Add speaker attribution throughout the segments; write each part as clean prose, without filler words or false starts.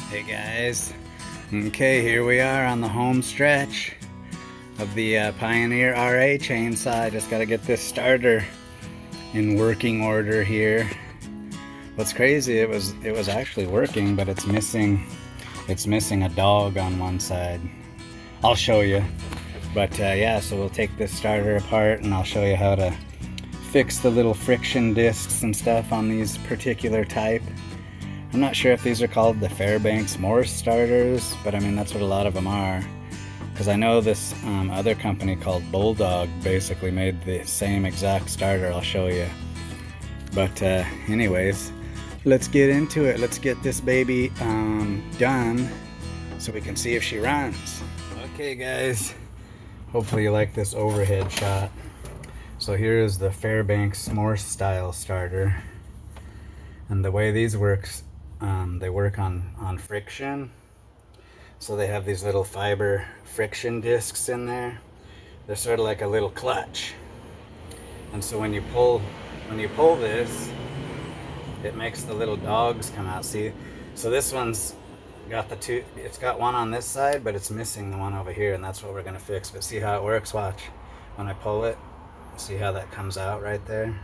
Speaker 1: Hey guys, okay, here we are on the home stretch of the Pioneer RA chainsaw. I just got to get this starter in working order here. What's crazy, it was actually working, but it's missing a dog on one side. I'll show you. But yeah, so we'll take this starter apart and I'll show you how to fix the little friction discs and stuff on these particular type. I'm not sure if these are called the Fairbanks Morse starters, but I mean that's what a lot of them are. Because I know this other company called Bulldog basically made the same exact starter. I'll show you. But anyways, let's get into it. Let's get this baby done so we can see if she runs. Okay guys, hopefully you like this overhead shot. So here is the Fairbanks Morse style starter. And the way these works, they work on friction. So they have these little fiber friction discs in there. They're sort of like a little clutch. And so when you pull this, it makes the little dogs come out. See, so this one's got the two, it's got one on this side, but it's missing the one over here, and that's what we're gonna fix. But see how it works, watch. When I pull it, see how that comes out right there?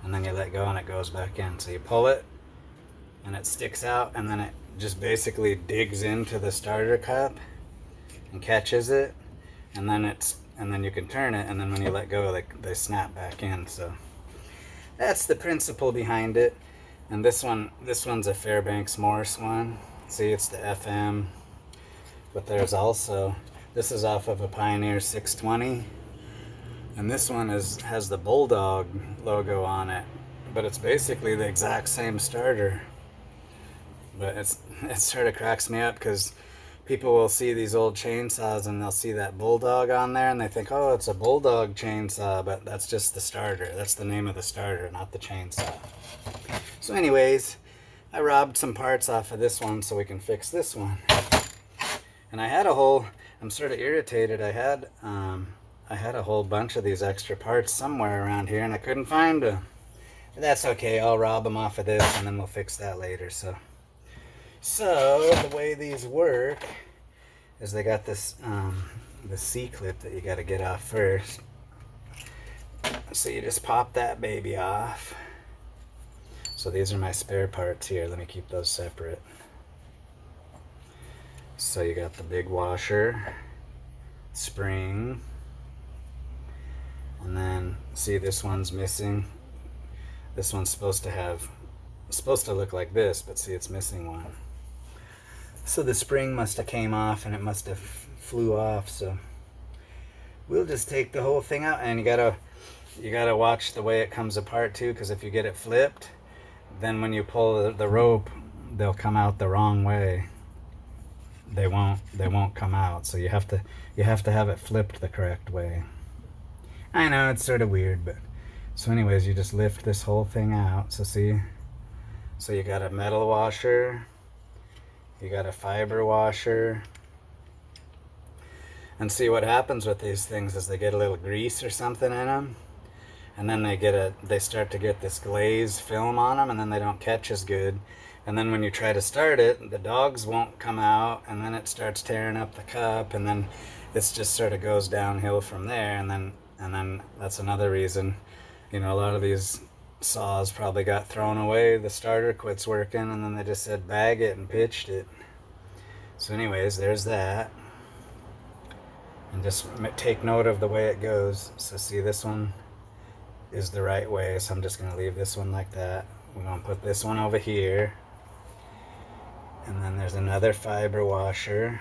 Speaker 1: And then you let go and it goes back in. So you pull it, and it sticks out, and then it just basically digs into the starter cup and catches it, and then you can turn it, and then when you let go, they snap back in. So that's the principle behind it. And this one's a Fairbanks Morse one. See, it's the FM, but there's also, this is off of a Pioneer 620, and this one has the Bulldog logo on it, but it's basically the exact same starter. But it sort of cracks me up because people will see these old chainsaws and they'll see that Bulldog on there and they think, oh, it's a Bulldog chainsaw, but that's just the starter. That's the name of the starter, not the chainsaw. So anyways, I robbed some parts off of this one so we can fix this one. And I'm sort of irritated. I had a whole bunch of these extra parts somewhere around here and I couldn't find them. But that's okay, I'll rob them off of this and then we'll fix that later. So the way these work is they got this the C-clip that you got to get off first. So you just pop that baby off. So these are my spare parts here. Let me keep those separate. So you got the big washer, spring, and then see this one's missing. This one's supposed to look like this, but see, it's missing one. So the spring must have came off and it must have flew off. So we'll just take the whole thing out, and you gotta watch the way it comes apart too, because if you get it flipped, then when you pull the rope, they'll come out the wrong way. They won't come out. So you have to have it flipped the correct way. I know it's sort of weird, but so anyways, you just lift this whole thing out. So see, so you got a metal washer, you got a fiber washer, and see what happens with these things is they get a little grease or something in them, and then they start to get this glaze film on them, and then they don't catch as good. And then when you try to start it, the dogs won't come out, and then it starts tearing up the cup, and then this just sort of goes downhill from there. And then that's another reason, you know, a lot of these saws probably got thrown away. The starter quits working, and then they just said bag it and pitched it. So anyways, there's that. And just take note of the way it goes. So see, this one is the right way, so I'm just going to leave this one like that. We're going to put this one over here, and then there's another fiber washer.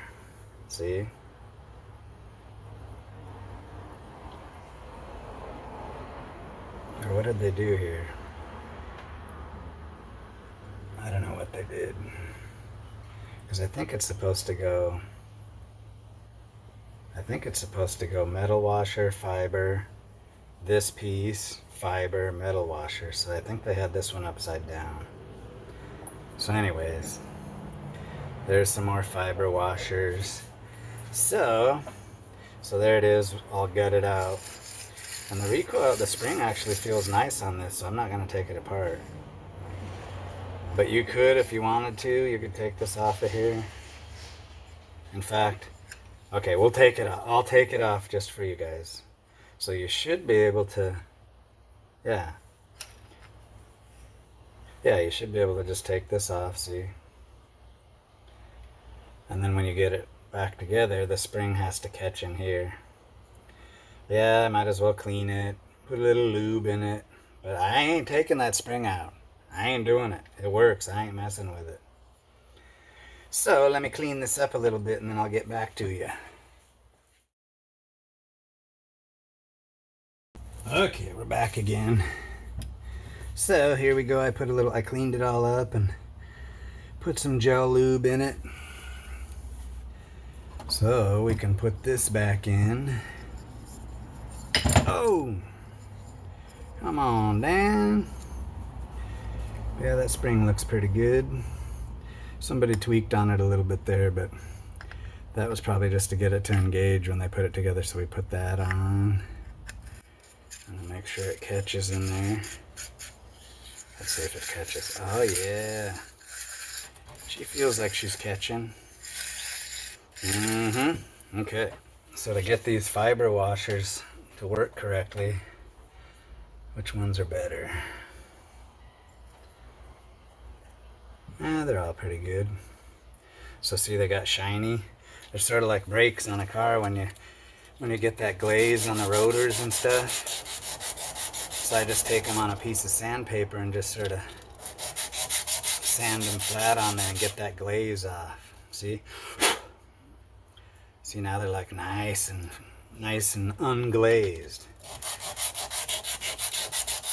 Speaker 1: See, or what did they do here? I don't know what they did, because I think it's supposed to go metal washer, fiber, this piece, fiber, metal washer. So I think they had this one upside down. So anyways, there's some more fiber washers. So there it is, all gutted out. And the recoil, the spring actually feels nice on this, so I'm not going to take it apart. But you could, if you wanted to, you could take this off of here. In fact, okay, we'll take it off. I'll take it off just for you guys. So you should be able to, yeah. Yeah, you should be able to just take this off, see? And then when you get it back together, the spring has to catch in here. Yeah, I might as well clean it, put a little lube in it. But I ain't taking that spring out. I ain't doing it. It works. I ain't messing with it. So let me clean this up a little bit and then I'll get back to you. Okay, we're back again. So here we go. I cleaned it all up and put some gel lube in it. So we can put this back in. Oh! Come on, Dan. Yeah, that spring looks pretty good. Somebody tweaked on it a little bit there, but that was probably just to get it to engage when they put it together, so we put that on. And make sure it catches in there. Let's see if it catches. Oh yeah. She feels like she's catching. Okay. So to get these fiber washers to work correctly, which ones are better? They're all pretty good. So see, they got shiny. They're sort of like brakes on a car when you get that glaze on the rotors and stuff. So I just take them on a piece of sandpaper and just sort of sand them flat on there and get that glaze off. See? See, now they're like nice and unglazed.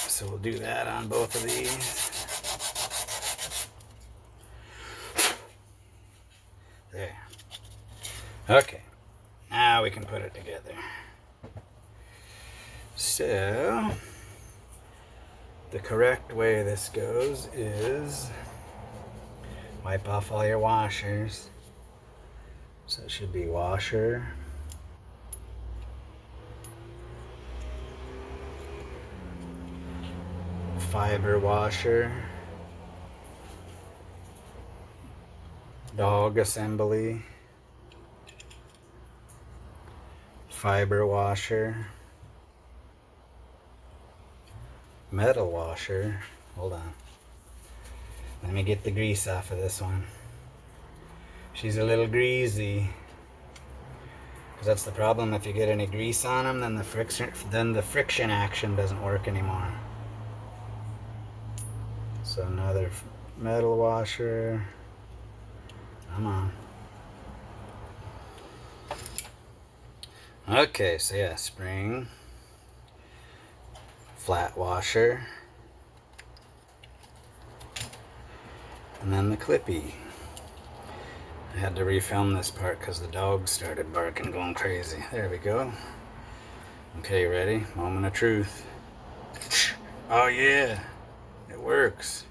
Speaker 1: So we'll do that on both of these. There. Okay. Now we can put it together. So the correct way this goes is wipe off all your washers. So it should be washer, fiber washer, Dawgs assembly, fiber washer, metal washer. Hold on. Let me get the grease off of this one. She's a little greasy. Because that's the problem. If you get any grease on them, then the friction action doesn't work anymore. So another metal washer. Come on. Okay, so yeah, spring, flat washer, and then the clippy. I had to refilm this part because the dog started barking, going crazy. There we go. Okay, ready? Moment of truth. Oh yeah, it works.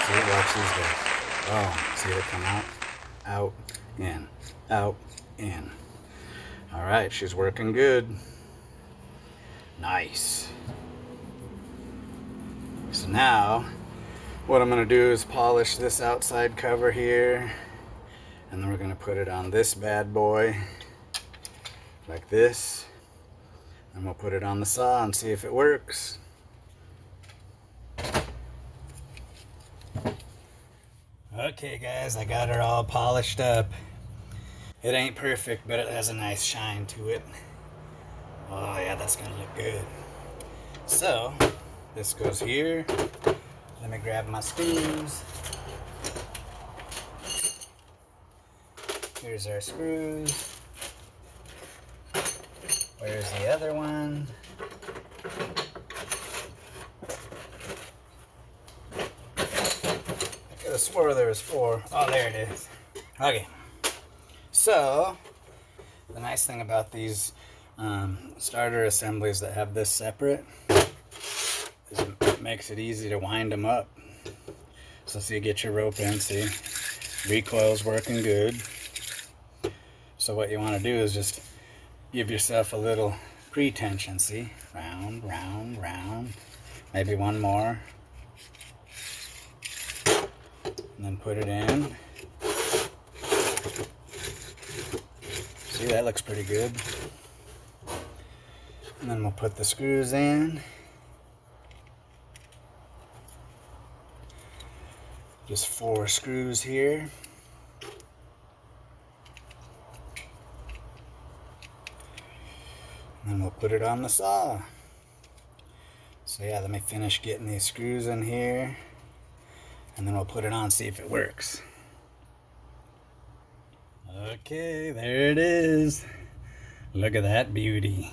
Speaker 1: See, watch these guys. Oh, see it come out, in, out, in. All right, she's working good. Nice. So now, what I'm going to do is polish this outside cover here, and then we're going to put it on this bad boy, like this, and we'll put it on the saw and see if it works. Okay guys, I got her all polished up. It ain't perfect, but it has a nice shine to it. Oh yeah, that's going to look good. So, this goes here. Let me grab my screws. Here's our screws. Where's the other one? I could have swore there was 4. Oh, there it is. Okay. So, the nice thing about these starter assemblies that have this separate is it makes it easy to wind them up. So see, you get your rope in, see, recoil's working good. So what you want to do is just give yourself a little pre-tension, see, round, round, round, maybe one more, and then put it in. See, that looks pretty good. And then we'll put the screws in. Just 4 screws here. And then we'll put it on the saw. So yeah, let me finish getting these screws in here, and then we'll put it on, see if it works. Okay, there it is. Look at that beauty.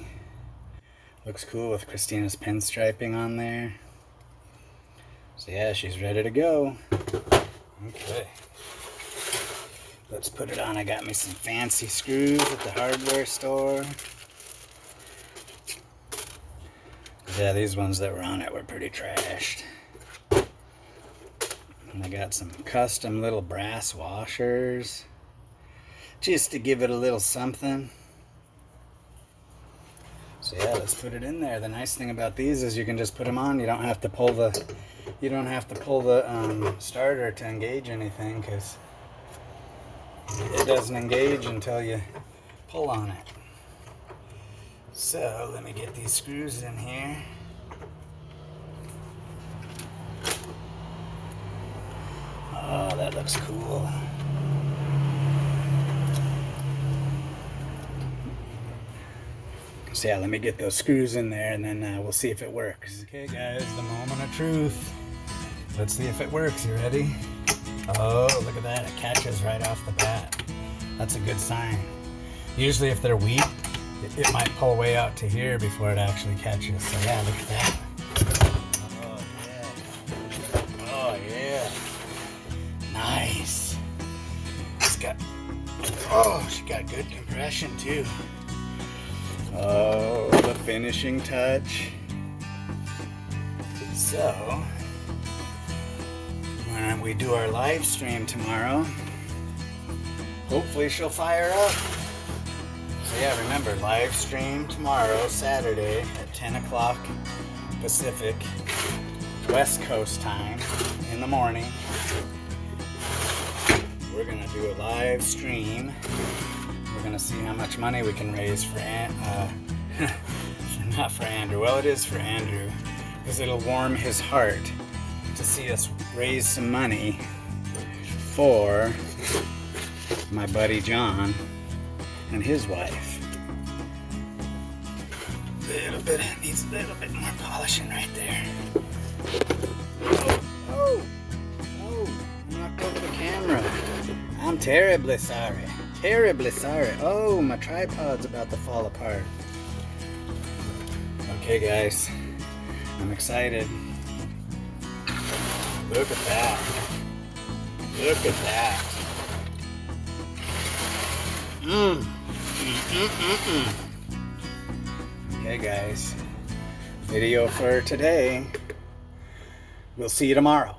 Speaker 1: Looks cool with Christina's pinstriping on there. So yeah, she's ready to go. Okay. Let's put it on. I got me some fancy screws at the hardware store. Yeah, these ones that were on it were pretty trashed. And I got some custom little brass washers, just to give it a little something. So yeah, let's put it in there. The nice thing about these is you can just put them on. You don't have to pull the starter to engage anything, because it doesn't engage until you pull on it. So let me get these screws in here. Oh, that looks cool. So yeah, let me get those screws in there, and then we'll see if it works. Okay guys, the moment of truth. Let's see if it works. You ready? Oh, look at that. It catches right off the bat. That's a good sign. Usually if they're weak, it might pull way out to here before it actually catches. So yeah, look at that. Oh yeah. Oh yeah. Nice. It's got, oh, she got good compression too. Oh, the finishing touch. So, when we do our live stream tomorrow, hopefully she'll fire up. So yeah, remember, live stream tomorrow, Saturday at 10 o'clock Pacific, West Coast time, in the morning. We're gonna do a live stream. We're gonna see how much money we can raise for not for Andrew. Well, it is for Andrew, because it'll warm his heart to see us raise some money for my buddy John and his wife. Needs a little bit more polishing right there. Oh, knocked over the camera. I'm terribly sorry. Terribly sorry. Oh, my tripod's about to fall apart. Okay, guys, I'm excited. Look at that. Look at that. Okay, guys, video for today. We'll see you tomorrow.